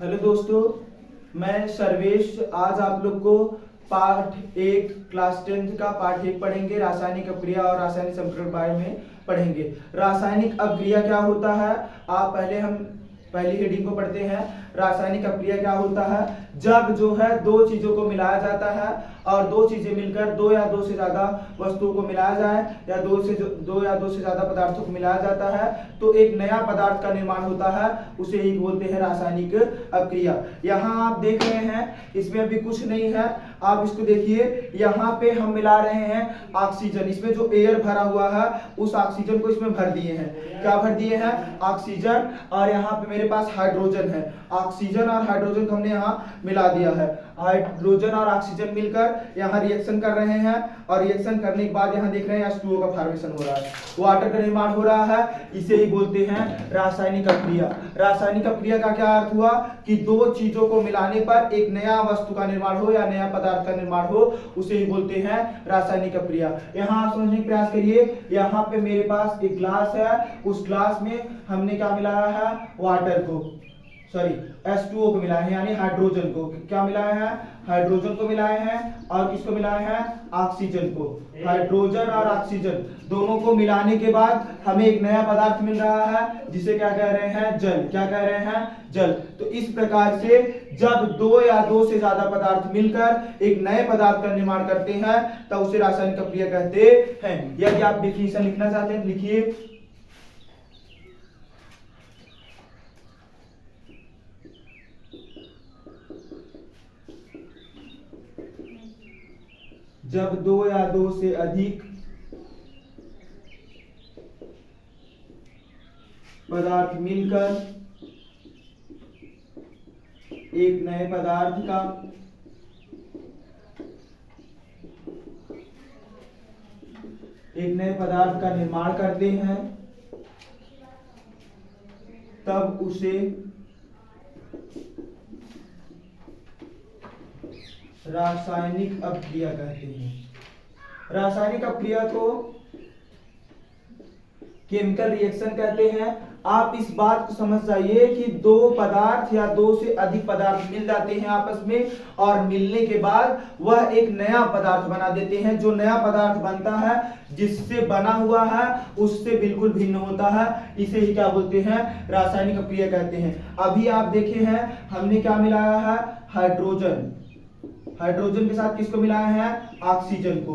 Hello दोस्तों, मैं सर्वेश। आज आप लोग को पाठ 1 क्लास 10 का पाठ 1 पढ़ेंगे। रासायनिक अपक्रिया और रासायनिक समीकरण के बारे में पढ़ेंगे। रासायनिक अपक्रिया क्या होता है, आप हम पहली हेडिंग को पढ़ते हैं। रासायनिक अपक्रिया क्या होता है, जब जो है दो चीजों को मिलाया जाता है और दो चीजें मिलकर दो या दो से ज्यादा वस्तुओं को मिलाया जाए या दो से ज्यादा पदार्थों को मिलाया जाता है तो एक नया पदार्थ का निर्माण होता है, उसे ही बोलते हैं रासायनिक अपक्रिया। यहाँ आप देख रहे हैं, इसमें अभी कुछ नहीं है, आप इसको देखिए। यहाँ पे हम मिला रहे हैं ऑक्सीजन। इसमें जो एयर भरा हुआ है उस ऑक्सीजन को इसमें भर दिए हैं। क्या भर दिए हैं? ऑक्सीजन। और यहाँ पे मेरे पास हाइड्रोजन है। ऑक्सीजन और हाइड्रोजन को हमने यहाँ मिला दिया है। हाइड्रोजन और ऑक्सीजन मिलकर यहाँ रिएक्शन कर रहे हैं और रिएक्शन करने के बाद यहाँ देख रहे हैं H2O का फॉर्मेशन हो रहा है, वाटर का निर्माण हो रहा है। इसे ही बोलते हैं रासायनिक अपक्रिया। रासायनिक अपक्रिया का क्या अर्थ हुआ कि दो चीजों को मिलाने पर एक नया वस्तु का निर्माण हो या नया पदार्थ का निर्माण हो, उसे ही बोलते हैं रासायनिक अपक्रिया। यहाँ आप समझने का प्रयास करिए। यहाँ पे मेरे पास एक ग्लास है, उस ग्लास में हमने क्या मिलाया है? वाटर को, सॉरी H2O को मिलाया है, यानी हाइड्रोजन को। क्या मिलाया है? हाइड्रोजन को मिलाए हैं। और किसको मिलाया है? ऑक्सीजन को। हाइड्रोजन और ऑक्सीजन दोनों को मिलाने के बाद हमें एक नया पदार्थ मिल रहा है, जिसे क्या कह रहे हैं? जल। क्या कह रहे हैं? जल। तो इस प्रकार से जब दो या दो से ज्यादा पदार्थ मिलकर एक नए पदार्थ का निर्माण करते हैं तब उसे रासायनिक अपक्रिया कहते हैं। यदि आप डिफिनेशन लिखना चाहते हैं लिखिए। जब दो या दो से अधिक पदार्थ मिलकर एक नए पदार्थ का निर्माण करते हैं तब उसे रासायनिक अपक्रिया कहते हैं। रासायनिक अपक्रिया को केमिकल रिएक्शन कहते हैं। आप इस बात को समझ जाइए कि दो पदार्थ या दो से अधिक पदार्थ मिल जाते हैं आपस में और मिलने के बाद वह एक नया पदार्थ बना देते हैं। जो नया पदार्थ बनता है जिससे बना हुआ है उससे बिल्कुल भिन्न होता है, इसे ही क्या बोलते हैं? रासायनिक अपक्रिया कहते हैं। अभी आप देखे हैं हमने क्या मिलाया है? हाइड्रोजन। हाइड्रोजन के साथ किसको मिलाया है? ऑक्सीजन को।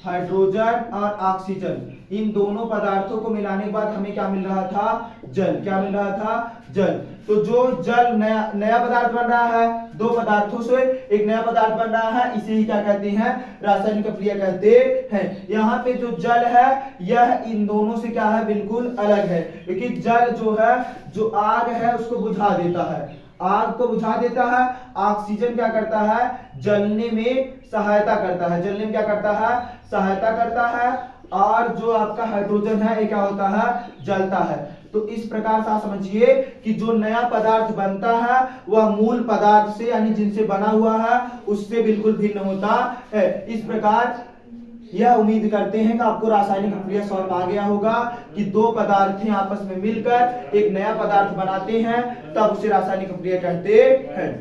हाइड्रोजन और ऑक्सीजन, इन दोनों पदार्थों को मिलाने के बाद हमें क्या मिल रहा था? जल। क्या मिल रहा था? जल। तो जो जल नया पदार्थ बन रहा है, दो पदार्थों से एक नया पदार्थ बन रहा है, इसे ही क्या कहते हैं? रासायनिक अपक्रिया कहते हैं। यहाँ पे जो जल है यह इन दोनों से क्या है? बिल्कुल अलग है, क्योंकि जल जो है, जो आग है उसको बुझा देता है। आग को बुझा देता है। ऑक्सीजन क्या करता है? जलने में सहायता करता है। जलने में क्या करता है? सहायता करता है। और जो आपका हाइड्रोजन है ये क्या होता है? जलता है। तो इस प्रकार से आप समझिए कि जो नया पदार्थ बनता है वह मूल पदार्थ से, यानी जिनसे बना हुआ है उससे बिल्कुल भिन्न होता है। इस प्रकार यह उम्मीद करते हैं कि आपको रासायनिक अपक्रिया समझ में आ गया होगा कि दो पदार्थ आपस में मिलकर एक नया पदार्थ बनाते हैं तब उसे रासायनिक अपक्रिया कहते हैं।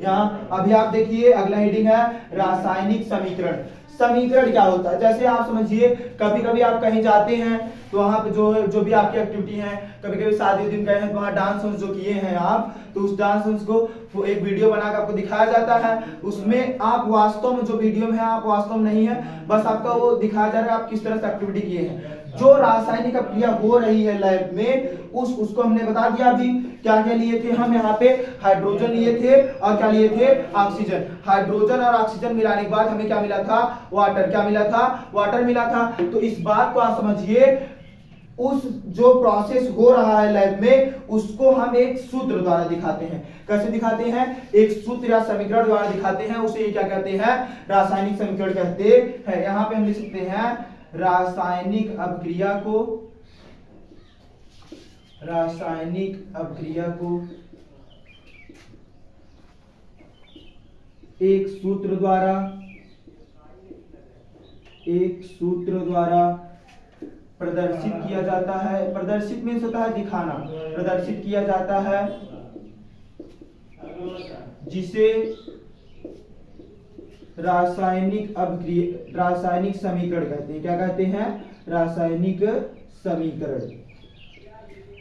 यहाँ अभी आप देखिए, अगला हेडिंग है रासायनिक समीकरण। समीकरण क्या होता है? जैसे आप समझिए, कभी कभी आप कहीं जाते हैं तो वहां पे जो भी आपकी एक्टिविटी है, कभी कभी शादी दिन गए हैं तो वहां डांस जो किए हैं आप, तो उस डांस को एक वीडियो बनाकर आपको दिखाया जाता है। उसमें आप वास्तव में, जो वीडियो में है आप वास्तव में नहीं है, बस आपका वो दिखाया जा रहा है आप किस तरह से एक्टिविटी किए हैं। जो रासायनिक अपक्रिया हो रही है लैब में, उसको हमने बता दिया। अभी क्या क्या लिए थे हम? यहाँ पे हाइड्रोजन लिए थे और क्या लिए थे? ऑक्सीजन। हाइड्रोजन और ऑक्सीजन मिलाने के बाद हमें क्या मिला था? वाटर। क्या मिला था? वाटर मिला था। तो इस बात को आप समझिए, उस जो प्रोसेस हो रहा है लैब में उसको हम एक सूत्र द्वारा दिखाते हैं। कैसे दिखाते हैं? एक सूत्र या समीकरण द्वारा दिखाते हैं, उसे क्या कहते हैं? रासायनिक समीकरण कहते हैं। यहाँ पे हम लिख सकते हैं रासायनिक अपक्रिया को एक सूत्र द्वारा प्रदर्शित किया जाता है। प्रदर्शित मीन्स होता है दिखाना। प्रदर्शित किया जाता है जिसे रासायनिक समीकरण कहते हैं। क्या कहते हैं? रासायनिक समीकरण।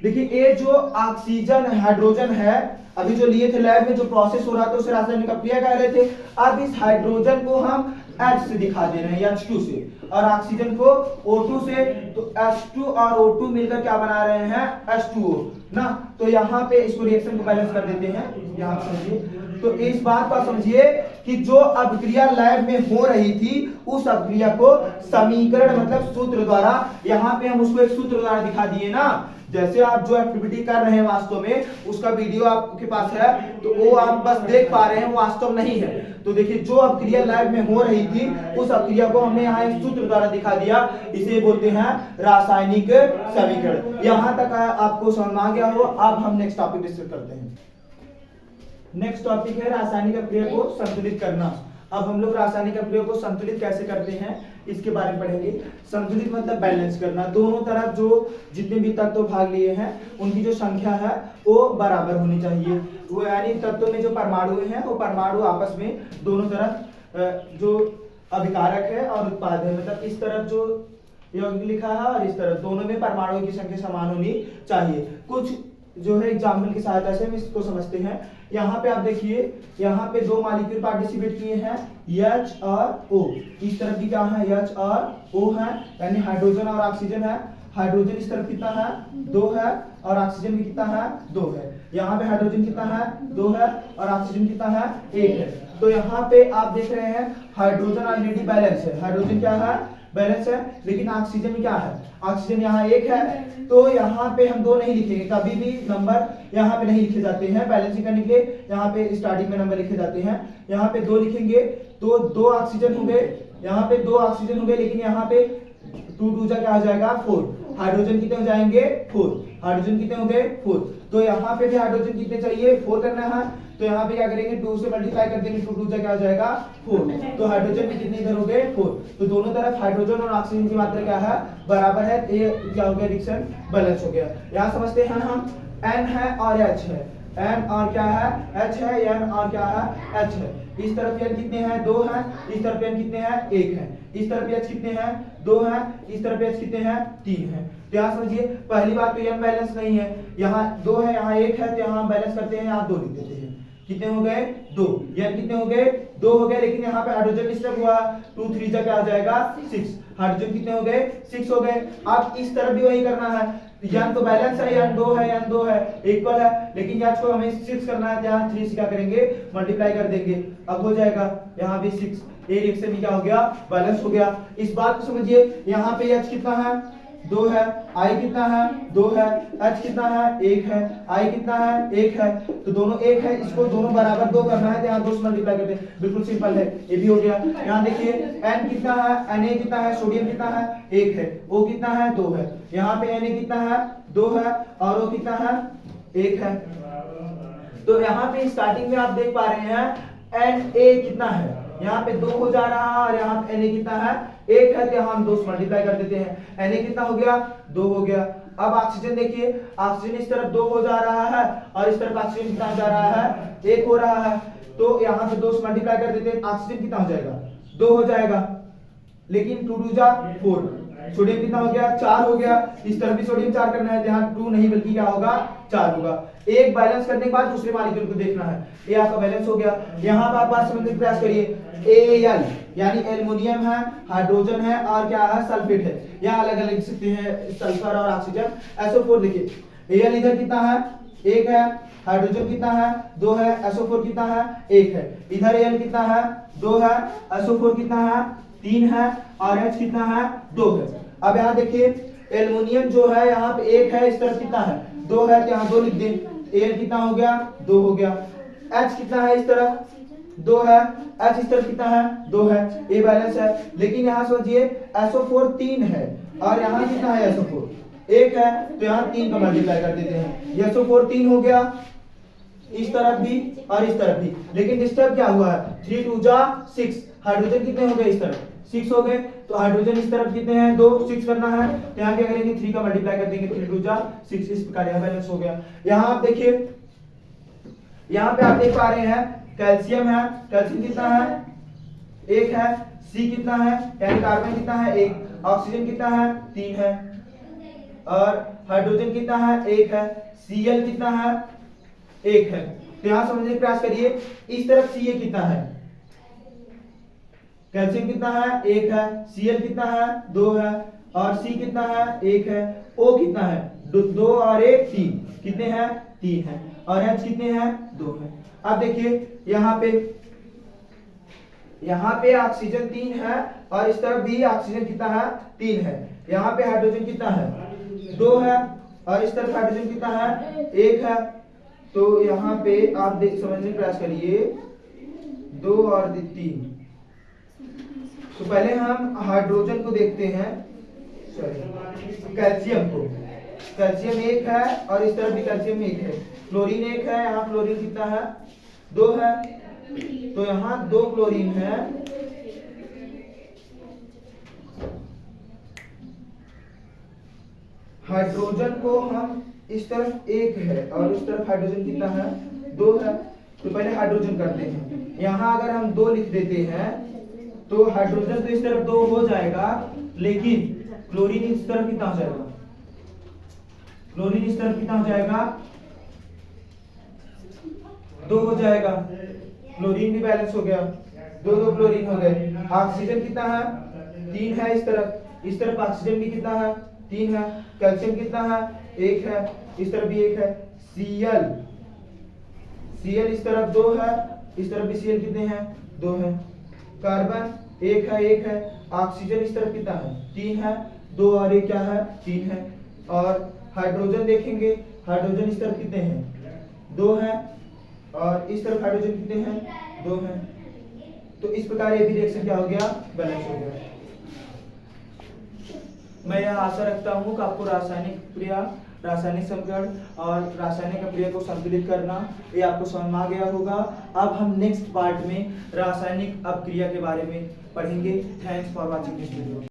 देखिए ये जो ऑक्सीजन हाइड्रोजन है, अभी जो लिए थे लैब में, जो प्रोसेस हो रहा था उसे रासायनिक अभिक्रिया कह रहे थे। अब इस हाइड्रोजन को हम H से दिखा दे रहे हैं, H2 से, और ऑक्सीजन को O2 से। तो H2 और O2 मिलकर क्या बना रहे हैं? H2O ना। तो यहाँ पे इसको रिएक्शन को बैलेंस कर देते हैं। यहाँ समझिए, तो इस बात को समझिए कि जो अभिक्रिया लैब में हो रही थी उस अभिक्रिया को समीकरण मतलब सूत्र द्वारा, यहाँ पे हम उसको एक सूत्र द्वारा दिखा दिए ना। जैसे आप जो एक्टिविटी कर रहे हैं वास्तव में उसका वीडियो आपके पास है, तो वो आप बस देख पा रहे हैं, वो वास्तव नहीं है। तो देखिए जो अभिक्रिया लैब में हो रही थी उस अभिक्रिया को हमने यहाँ एक सूत्र द्वारा दिखा दिया, इसे बोलते हैं रासायनिक समीकरण। यहाँ तक आपको समझ में आ गया हो। अब हम नेक्स्ट टॉपिक डिस्कस करते हैं। नेक्स्ट टॉपिक है रासायनिक अभिक्रिया को संतुलित करना। अब हम लोग रासायनिक अभिक्रिया को संतुलित कैसे करते हैं इसके बारे में पढ़ेंगे। संतुलित मतलब बैलेंस करना, दोनों तरफ जो जितने भी तत्व भाग लिए हैं उनकी जो संख्या है वो बराबर होनी चाहिए। वो यानी तत्व में जो परमाणु हैं वो परमाणु आपस में दोनों तरफ जो अभिकारक है और उत्पाद है, मतलब इस तरफ जो यौगिक लिखा है और इस तरफ दोनों में परमाणुओं की संख्या समान होनी चाहिए। कुछ जो है एग्जाम्पल की सहायता से हम इसको समझते हैं। यहाँ पे आप देखिए, यहाँ पे दो मॉलिक्यूल पार्टिसिपेट किए हैं, H और O। इस तरफ भी क्या है? H और O है, यानी हाइड्रोजन और ऑक्सीजन है। हाइड्रोजन इस तरफ कितना है? 2 है, और ऑक्सीजन भी कितना है? 2 है। यहाँ पे हाइड्रोजन कितना है? 2 है, और ऑक्सीजन कितना है? 1 है। तो यहाँ पे आप देख रहे हैं हाइड्रोजन ऑलरेडी बैलेंस है। हाइड्रोजन क्या है? बैलेंस है, लेकिन ऑक्सीजन क्या है? ऑक्सीजन यहाँ 1 है। तो यहाँ पे हम 2 नहीं लिखेंगे, कभी भी नंबर यहाँ पे नहीं लिखे जाते हैं बैलेंसिंग करने के लिए। यहाँ पे स्टार्टिंग में नंबर लिखे जाते हैं, यहाँ पे 2 लिखेंगे तो 2 ऑक्सीजन हो गए, यहाँ पे 2 ऑक्सीजन हो गए, लेकिन यहाँ पे 2 2 क्या हो जाएगा? 4। हाइड्रोजन कितने हो जाएंगे? 4। हाइड्रोजन कितने हो गए? 4। तो यहाँ पे भी हाइड्रोजन कितने चाहिए? 4 करना है। तो यहाँ पे क्या करेंगे? 2 से मल्टीप्लाई कर देंगे, 2 2 क्या हो जाएगा? 4। तो हाइड्रोजन भी कितने इधर हो गए? 4। तो दोनों तरफ हाइड्रोजन और ऑक्सीजन की मात्रा क्या है? बराबर है। ये क्या हो गया? रिएक्शन बैलेंस हो गया। यहाँ समझते हैं हम, N है और H है। N और क्या है? H है। N और क्या है? H है। इस तरफ N कितने हैं? 2 हैं। इस तरफ N कितने हैं? 1 है। इस तरफ H कितने हैं? 2 हैं। इस तरफ H कितने हैं? 3 हैं। तो यहाँ समझिए, पहली बात तो N बैलेंस नहीं है, यहाँ 2 है, यहाँ 1 है, तो यहाँ बैलेंस करते हैं, यहाँ 2 लिख देते हैं। कितने हो गए? 2। N कितने हो गए? 2 हो गए, लेकिन यहाँ पे हाइड्रोजन डिस्टर्ब हुआ, 2 3 क्या हो जाएगा? 6। हाइड्रोजन कितने हो गए? 6 हो गए। अब इस तरफ भी वही करना है, N तो बैलेंस है, N 2 है, N 2 है, इक्वल है, लेकिन H को हमें 6 करना है, यहाँ 3 से क्या करेंगे? मल्टीप्लाई कर देंगे। अब हो जाएगा यहाँ भी 6। ये रिएक्शन में क्या हो गया? बैलेंस हो गया। इस बात को समझिए, यहाँ पे H कितना है? 2 है। I कितना है? 2 है। H कितना है? 1 है। I कितना है? 1 है। तो दोनों 1 है, इसको दोनों बराबर 2 करना है, तो यहाँ 2 से मल्टीप्लाई करते हैं, बिल्कुल सिंपल है, ये भी हो गया। यहाँ देखिए N कितना है? Na कितना है? सोडियम कितना है? 1 है। O कितना है? 2 है। यहाँ पे Na कितना है? 2 है, और O कितना है? 1 है। तो यहाँ पे स्टार्टिंग में आप देख पा रहे हैं Na कितना है? यहाँ पे 2 हो जा रहा है, और यहाँ पे Na कितना है? 1 है, तो यहाँ हम 2 से मल्टीप्लाई कर देते हैं। Na कितना हो गया? 2 हो गया। अब ऑक्सीजन देखिए, ऑक्सीजन इस तरफ 2 हो जा रहा है, और इस तरफ ऑक्सीजन कितना हो जा रहा है? 1 हो रहा है। तो यहाँ पे 2 से मल्टीप्लाई कर देते हैं, ऑक्सीजन कितना हो जाएगा? 2 हो जाएगा, लेकिन 2 2 जा 4। सोडियम कितना हो गया? 4 हो गया। इस तरफ भी सोडियम 4 करना है, यहाँ 2 नहीं बल्कि क्या होगा? 4 होगा। एक बैलेंस करने के बाद दूसरे मॉलिक्यूल को देखना है, ये आपका बैलेंस हो गया। यहाँ पर आप बात समझने का प्रयास करिए, Al यानी एल्युमिनियम है, हाइड्रोजन है, और क्या है? सल्फेट है। यहाँ अलग अलग लिख सकते हैं, सल्फर और ऑक्सीजन। SO4 देखिए, Al इधर कितना है? 1 है। हाइड्रोजन कितना है? 2 है। SO4 कितना है? 1 है। इधर Al कितना है? 2 है। SO4 कितना है? 3 है, और H कितना है? 2 है। अब यहाँ देखिए, एल्युमिनियम जो है यहाँ पे 1 है, इस तरफ कितना है? 2 है, तो यहाँ 2 लिख दें। Al कितना हो गया? 2 हो गया। H कितना है? इस तरफ 2 है। H इस तरफ कितना है? 2 है। ये बैलेंस है, लेकिन यहाँ समझिए SO4 3 है, और यहाँ कितना है? SO4 1 है, तो यहाँ 3 का मल्टीप्लाई कर देते हैं। ये SO4 3 हो गया, इस तरफ भी और इस तरफ भी, लेकिन डिस्टर्ब क्या हुआ है? 3 2 जा 6। हाइड्रोजन कितने हो गए? इस तरफ 6 हो गए, तो हाइड्रोजन इस तरफ कितने हैं? 2 6 करना है, तो यहाँ क्या करेंगे? 3 का मल्टीप्लाई कर देंगे, 3 2 जा 6। इस प्रकार यहाँ बैलेंस हो गया। यहाँ आप देखिए, यहाँ पे आप देख पा रहे हैं कैल्शियम है, कैल्शियम कितना है, एक है। सी कितना है, यानी कार्बन कितना है, एक। ऑक्सीजन कितना है, 3 है। और हाइड्रोजन कितना है, एक है। Cl कितना है, एक है। तो यहां समझने का प्रयास करिए, इस तरफ Ca कितना है, कैल्शियम कितना है, एक है। Cl कितना है, 2 है। और C कितना है, एक है। O कितना है, 2 और 1 3, कितने हैं, 3 है। और H कितने हैं, 2 है। अब देखिए यहाँ पे ऑक्सीजन 3 है और इस तरफ भी ऑक्सीजन कितना है, 3 है। यहाँ पे हाइड्रोजन कितना है, 2 है। और इस तरफ हाइड्रोजन कितना है, 1 है। तो यहाँ पे आप समझने का प्रयास करिए, 2 और 3। तो पहले हम हाइड्रोजन को देखते हैं, सॉरी कैल्शियम को। कैल्शियम 1 है और इस तरफ भी कैल्शियम 1 है। क्लोरीन 1 है, यहाँ क्लोरीन कितना है, 2 है। तो यहाँ 2 क्लोरीन है। हाइड्रोजन को हम इस तरफ 1 है और इस तरफ हाइड्रोजन कितना है, 2 है। तो पहले हाइड्रोजन करते हैं। यहाँ अगर हम 2 लिख देते हैं तो हाइड्रोजन तो इस तरफ 2 हो जाएगा, लेकिन क्लोरीन इस तरफ कितना हो जाएगा, क्लोरीन इस तरफ कितना हो जाएगा, 2 हो जाएगा। क्लोरीन भी बैलेंस हो गया, 2 क्लोरीन हो गए। ऑक्सीजन कितना है, 3 है। इस तरफ ऑक्सीजन भी कितना है, 3 है। कैल्शियम कितना है, 1 है। इस तरफ भी 1 है। Cl इस तरफ 2 है, इस तरफ भी Cl कितने हैं, 2 है। कार्बन 1 है। ऑक्सीजन इस तरफ कितना है, 3 है। 2 और 1 क्या है, 3 है। और हाइड्रोजन देखेंगे, हाइड्रोजन इस तरफ कितने हैं, 2 है। और इस तरफ हाइड्रोजन कितने हैं, 2 हैं। तो इस प्रकार ये भी रिएक्शन क्या हो गया, बैलेंस हो गया। मैं यह आशा रखता हूँ कि आपको रासायनिक क्रिया, रासायनिक समीकरण और रासायनिक अभिक्रिया को संतुलित करना ये आपको समझ में आ गया होगा। अब हम नेक्स्ट पार्ट में रासायनिक अपक्रिया के बारे में पढ़ेंगे। Thanks for watching this video.